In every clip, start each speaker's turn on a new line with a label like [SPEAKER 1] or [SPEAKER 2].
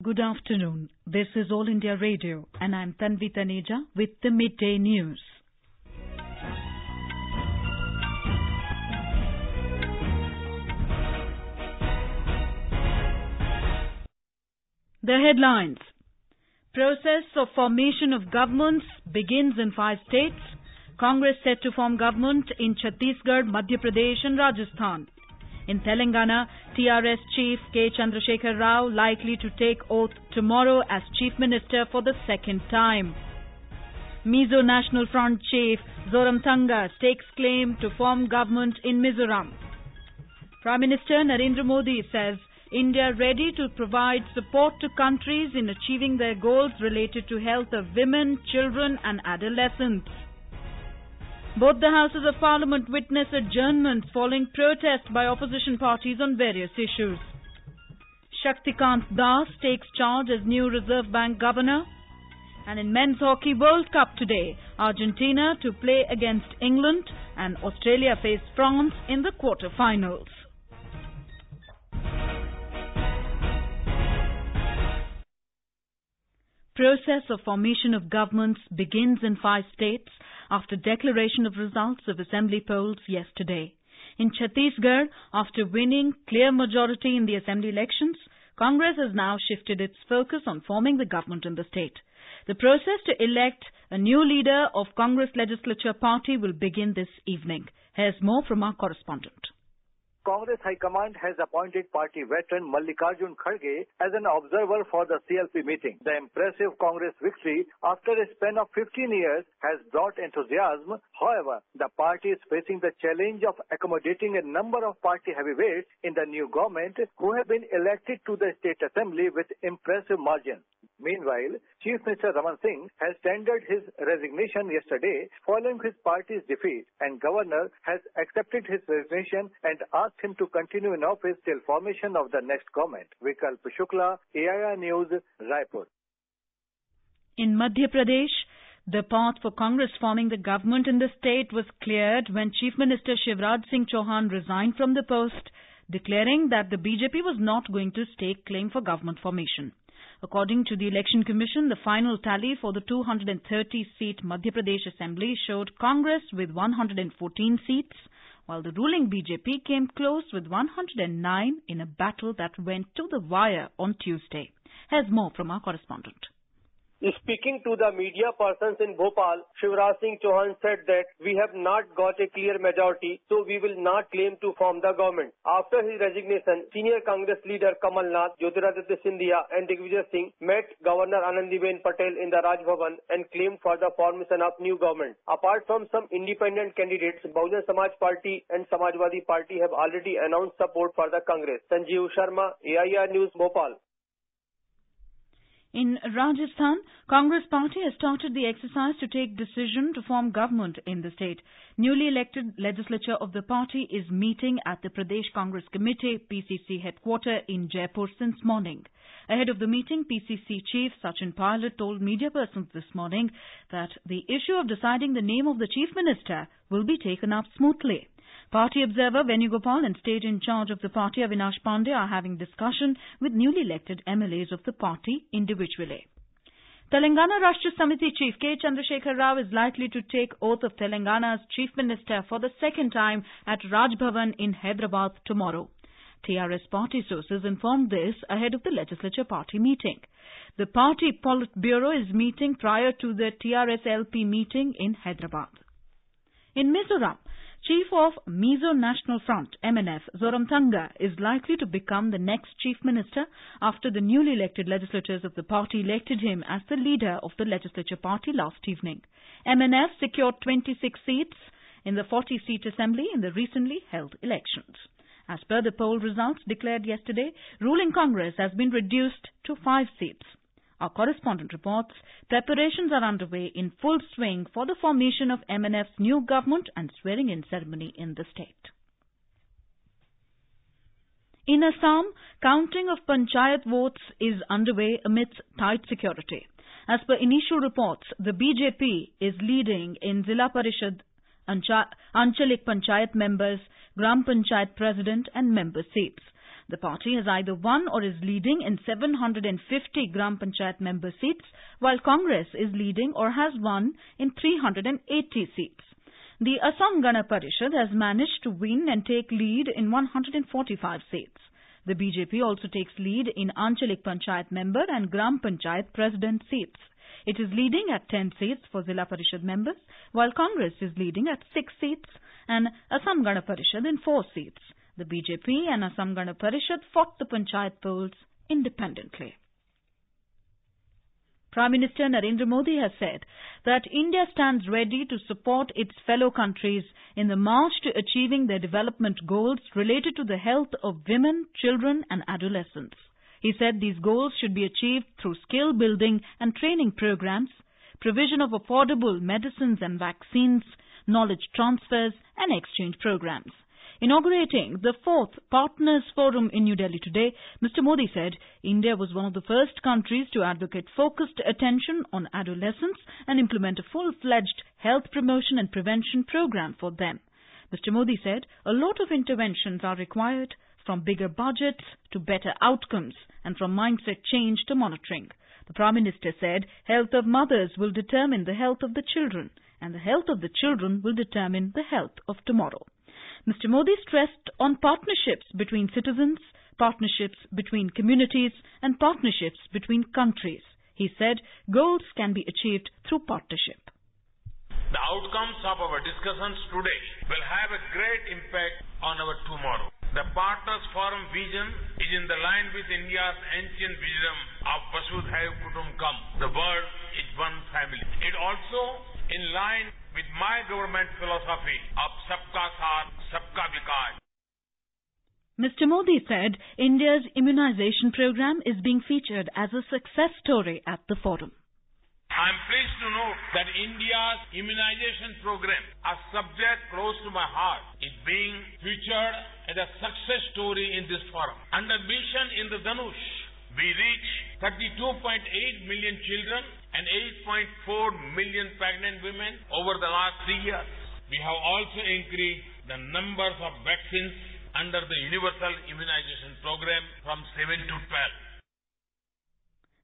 [SPEAKER 1] Good afternoon. This is All India Radio and I'm Tanvi Taneja with the Midday News. The headlines. Process of formation of governments begins in 5 states. Congress set to form government in Chhattisgarh, Madhya Pradesh and Rajasthan. In Telangana, TRS Chief K. Chandrasekhar Rao likely to take oath tomorrow as Chief Minister for the second time. Mizo National Front Chief Zoramthanga stakes claim to form government in Mizoram. Prime Minister Narendra Modi says India ready to provide support to countries in achieving their goals related to health of women, children and adolescents. Both the Houses of Parliament witness adjournments following protests by opposition parties on various issues. Shaktikanta takes charge as new Reserve Bank Governor. And in Men's Hockey World Cup today, Argentina to play against England and Australia face France in the quarterfinals. Process of formation of governments begins in 5 states after declaration of results of assembly polls yesterday. In Chhattisgarh, after winning clear majority in the assembly elections, Congress has now shifted its focus on forming the government in the state. The process to elect a new leader of Congress Legislature Party will begin this evening. Here's more from our correspondent.
[SPEAKER 2] Congress High Command has appointed party veteran Mallikarjun Kharge as an observer for the CLP meeting. The impressive Congress victory after a span of 15 years has brought enthusiasm. However, the party is facing the challenge of accommodating a number of party heavyweights in the new government who have been elected to the State Assembly with impressive margins. Meanwhile, Chief Minister Raman Singh has tendered his resignation yesterday following his party's defeat, and Governor has accepted his resignation and asked him to continue in office till formation of the next government. Vikalp Shukla, AIR News, Raipur.
[SPEAKER 1] In Madhya Pradesh, the path for Congress forming the government in the state was cleared when Chief Minister Shivraj Singh Chauhan resigned from the post, declaring that the BJP was not going to stake claim for government formation. According to the Election Commission, the final tally for the 230-seat Madhya Pradesh Assembly showed Congress with 114 seats, while the ruling BJP came close with 109 in a battle that went to the wire on Tuesday. Here's more from our correspondent.
[SPEAKER 3] Speaking to the media persons in Bhopal, Shivraj Singh Chauhan said that we have not got a clear majority, so we will not claim to form the government. After his resignation, senior Congress leader Kamal Nath, Jyotiraditya Scindia and Digvijay Singh met Governor Anandiben Patel in the Raj Bhavan and claimed for the formation of new government. Apart from some independent candidates, Bahujan Samaj Party and Samajwadi Party have already announced support for the Congress. Sanjeev Sharma, AIR News, Bhopal.
[SPEAKER 1] In Rajasthan, Congress Party has started the exercise to take decision to form government in the state. Newly elected legislature of the party is meeting at the Pradesh Congress Committee PCC headquarters in Jaipur since morning. Ahead of the meeting, PCC Chief Sachin Pilot told media persons this morning that the issue of deciding the name of the Chief Minister will be taken up smoothly. Party observer Venugopal and state in charge of the party Avinash Pandey are having discussion with newly elected MLAs of the party individually. Telangana Rashtra Samiti Chief K. Chandrasekhar Rao is likely to take oath of Telangana's Chief Minister for the second time at Raj Bhavan in Hyderabad tomorrow. TRS party sources informed this ahead of the legislature party meeting. The party Politburo is meeting prior to the TRS LP meeting in Hyderabad. In Mizoram, Chief of Mizo National Front, MNF, Zoramthanga, is likely to become the next Chief Minister after the newly elected legislators of the party elected him as the leader of the legislature party last evening. MNF secured 26 seats in the 40-seat assembly in the recently held elections. As per the poll results declared yesterday, ruling Congress has been reduced to 5 seats. Our correspondent reports preparations are underway in full swing for the formation of MNF's new government and swearing-in ceremony in the state. In Assam, counting of panchayat votes is underway amidst tight security. As per initial reports, the BJP is leading in Zilla Parishad, Anchalik Panchayat members, Gram Panchayat president and member seats. The party has either won or is leading in 750 Gram Panchayat member seats, while Congress is leading or has won in 380 seats. The Assam Gana Parishad has managed to win and take lead in 145 seats. The BJP also takes lead in Anchalik Panchayat member and Gram Panchayat president seats. It is leading at 10 seats for Zilla Parishad members, while Congress is leading at 6 seats and Assam Gana Parishad in 4 seats. The BJP and Assam Gana Parishad fought the Panchayat polls independently. Prime Minister Narendra Modi has said that India stands ready to support its fellow countries in the march to achieving their development goals related to the health of women, children and adolescents. He said these goals should be achieved through skill building and training programs, provision of affordable medicines and vaccines, knowledge transfers and exchange programs. Inaugurating the 4th Partners Forum in New Delhi today, Mr. Modi said India was one of the first countries to advocate focused attention on adolescents and implement a full-fledged health promotion and prevention program for them. Mr. Modi said a lot of interventions are required, from bigger budgets to better outcomes and from mindset change to monitoring. The Prime Minister said health of mothers will determine the health of the children and the health of the children will determine the health of tomorrow. Mr. Modi stressed on partnerships between citizens, partnerships between communities and partnerships between countries. He said goals can be achieved through partnership.
[SPEAKER 4] The outcomes of our discussions today will have a great impact on our tomorrow. The Partners Forum vision is in the line with India's ancient wisdom of Vasudhaiv Kutumbakam. The world is one family. It also in line with my government philosophy of Sabka Saath, Sabka Vikas.
[SPEAKER 1] Mr. Modi said India's immunization program is being featured as a success story at the forum.
[SPEAKER 4] I am pleased to note that India's immunization program, a subject close to my heart, is being featured as a success story in this forum. Under Mission Indradhanush, we reached 32.8 million children and 8.4 million pregnant women over the last 3 years. We have also increased the numbers of vaccines under the Universal Immunization Program from 7 to 12.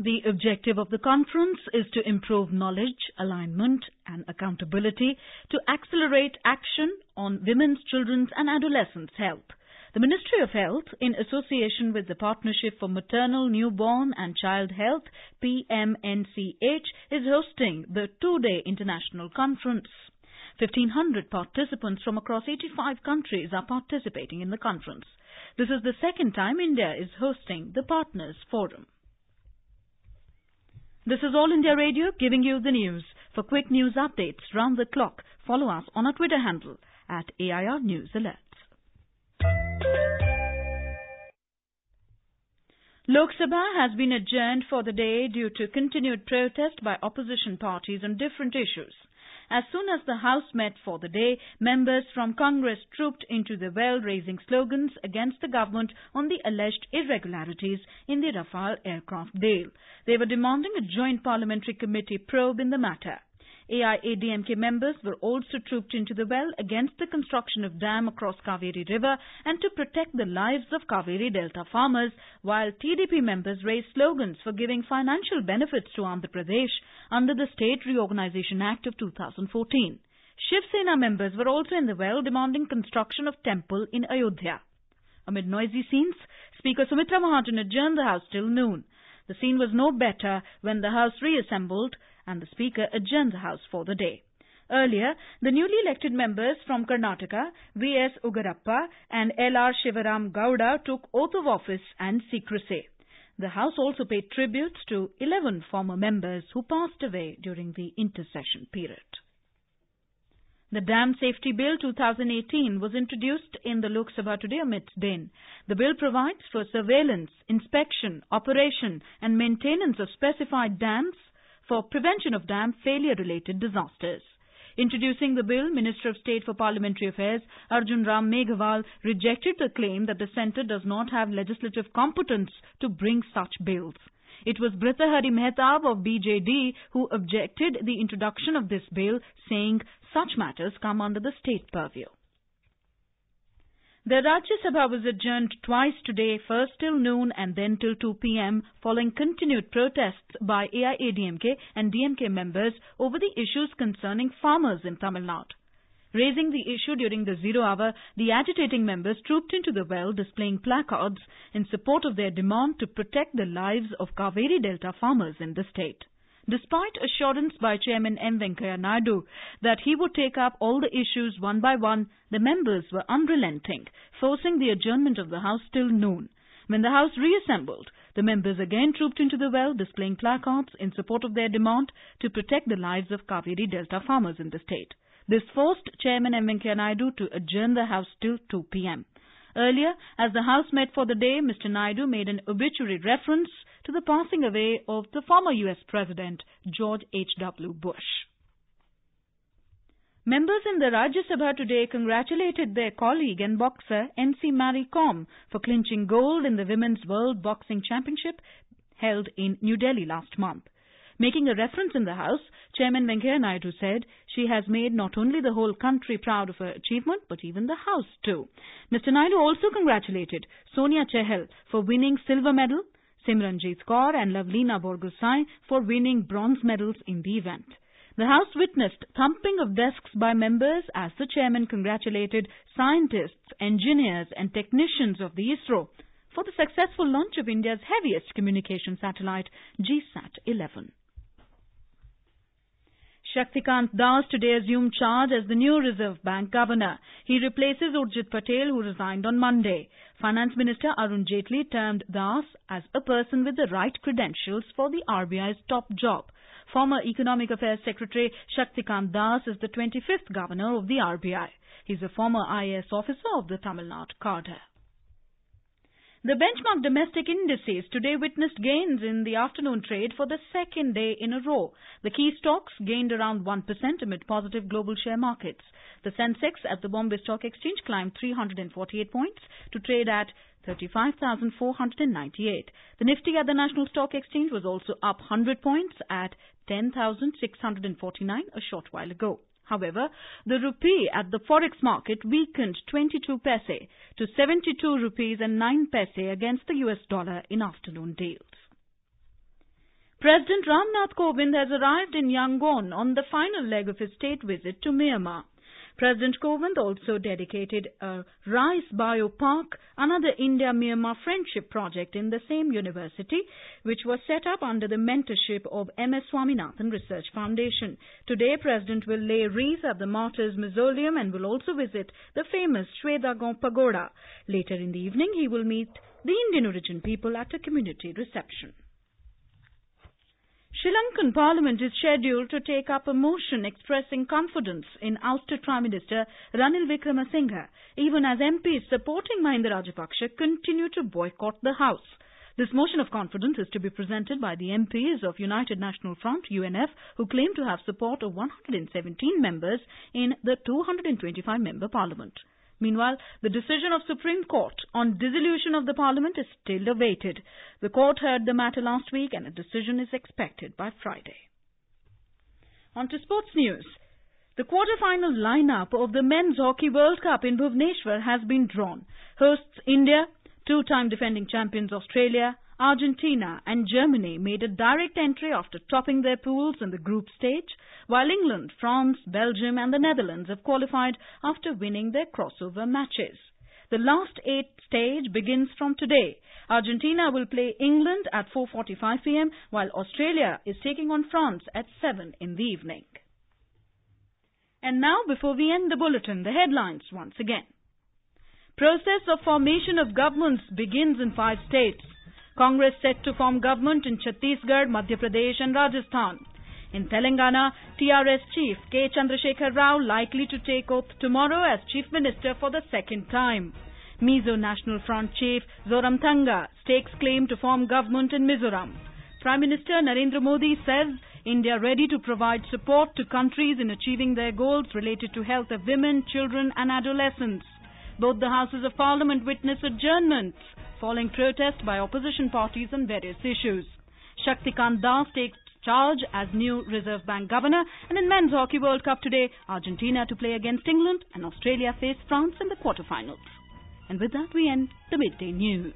[SPEAKER 1] The objective of the conference is to improve knowledge, alignment and accountability to accelerate action on women's, children's and adolescents' health. The Ministry of Health, in association with the Partnership for Maternal, Newborn and Child Health, PMNCH, is hosting the 2-day international conference. 1,500 participants from across 85 countries are participating in the conference. This is the second time India is hosting the Partners Forum. This is All India Radio giving you the news. For quick news updates round the clock, follow us on our Twitter handle at AIR News Alerts. Lok Sabha has been adjourned for the day due to continued protest by opposition parties on different issues. As soon as the House met for the day, members from Congress trooped into the well, raising slogans against the government on the alleged irregularities in the Rafale aircraft deal. They were demanding a joint parliamentary committee probe in the matter. AIADMK members were also trooped into the well against the construction of dam across Kaveri River and to protect the lives of Kaveri Delta farmers, while TDP members raised slogans for giving financial benefits to Andhra Pradesh under the State Reorganization Act of 2014. Shiv Sena members were also in the well demanding construction of temple in Ayodhya. Amid noisy scenes, Speaker Sumitra Mahajan adjourned the House till noon. The scene was no better when the House reassembled and the Speaker adjourned the House for the day. Earlier, the newly elected members from Karnataka, V.S. Ugarappa and L.R. Shivaram Gowda, took oath of office and secrecy. The House also paid tributes to 11 former members who passed away during the intercession period. The Dam Safety Bill 2018 was introduced in the Lok Sabha today amidst din. The bill provides for surveillance, inspection, operation and maintenance of specified dams for prevention of dam failure-related disasters. Introducing the bill, Minister of State for Parliamentary Affairs Arjun Ram Meghwal rejected the claim that the centre does not have legislative competence to bring such bills. It was Bhartrihari Mehtab of BJD who objected the introduction of this bill, saying such matters come under the state purview. The Rajya Sabha was adjourned twice today, first till noon and then till 2 p.m. following continued protests by AIADMK and DMK members over the issues concerning farmers in Tamil Nadu. Raising the issue during the 0 hour, the agitating members trooped into the well displaying placards in support of their demand to protect the lives of Kaveri Delta farmers in the state. Despite assurance by Chairman M. Venkaiah Naidu that he would take up all the issues one by one, the members were unrelenting, forcing the adjournment of the House till noon. When the House reassembled, the members again trooped into the well, displaying placards in support of their demand to protect the lives of Kaveri Delta farmers in the state. This forced Chairman M. Venkaiah Naidu to adjourn the House till 2 p.m. Earlier, as the House met for the day, Mr. Naidu made an obituary reference to the passing away of the former U.S. President George H.W. Bush. Members in the Rajya Sabha today congratulated their colleague and boxer N.C. Mary Kom for clinching gold in the Women's World Boxing Championship held in New Delhi last month. Making a reference in the House, Chairman Venkaiah Naidu said she has made not only the whole country proud of her achievement, but even the House too. Mr. Naidu also congratulated Sonia Chahal for winning silver medal, Simranjit Kaur and Lavlina Borgosai for winning bronze medals in the event. The House witnessed thumping of desks by members as the chairman congratulated scientists, engineers and technicians of the ISRO for the successful launch of India's heaviest communication satellite, GSAT-11. Shaktikanta Das today assumed charge as the new Reserve Bank Governor. He replaces Urjit Patel, who resigned on Monday. Finance Minister Arun Jaitley termed Das as a person with the right credentials for the RBI's top job. Former Economic Affairs Secretary Shaktikanta Das is the 25th Governor of the RBI. He is a former IAS officer of the Tamil Nadu cadre. The benchmark domestic indices today witnessed gains in the afternoon trade for the second day in a row. The key stocks gained around 1% amid positive global share markets. The Sensex at the Bombay Stock Exchange climbed 348 points to trade at 35,498. The Nifty at the National Stock Exchange was also up 100 points at 10,649 a short while ago. However, the rupee at the forex market weakened 22 paise to 72 rupees and 9 paise against the US dollar in afternoon deals. President Ramnath Kovind has arrived in Yangon on the final leg of his state visit to Myanmar. President Kovind also dedicated a rice biopark, another India-Myanmar friendship project in the same university, which was set up under the mentorship of M.S. Swaminathan Research Foundation. Today, President will lay wreaths at the Martyrs' Mausoleum and will also visit the famous Shwedagon Pagoda. Later in the evening, he will meet the Indian origin people at a community reception. Sri Lankan Parliament is scheduled to take up a motion expressing confidence in ousted Prime Minister Ranil Wickremesinghe, even as MPs supporting Mahinda Rajapaksa continue to boycott the House. This motion of confidence is to be presented by the MPs of United National Front, UNF, who claim to have support of 117 members in the 225-member Parliament. Meanwhile, the decision of Supreme Court on dissolution of the Parliament is still awaited. The court heard the matter last week and a decision is expected by Friday. On to sports news. The quarterfinal lineup of the Men's Hockey World Cup in Bhubaneswar has been drawn. Hosts India, two-time defending champions Australia, Argentina and Germany made a direct entry after topping their pools in the group stage, while England, France, Belgium and the Netherlands have qualified after winning their crossover matches. The last 8 stage begins from today. Argentina will play England at 4:45 p.m. while Australia is taking on France at 7 in the evening. And now, before we end the bulletin, the headlines once again. Process of formation of governments begins in 5 states. Congress set to form government in Chhattisgarh, Madhya Pradesh and Rajasthan. In Telangana, TRS Chief K. Chandrasekhar Rao likely to take oath tomorrow as Chief Minister for the second time. Mizo National Front Chief Zoramthanga stakes claim to form government in Mizoram. Prime Minister Narendra Modi says India ready to provide support to countries in achieving their goals related to health of women, children and adolescents. Both the Houses of Parliament witness adjournments following protest by opposition parties on various issues. Shaktikanta Das takes charge as new Reserve Bank Governor, and in Men's Hockey World Cup today, Argentina to play against England and Australia face France in the quarterfinals. And with that, we end the Midday News.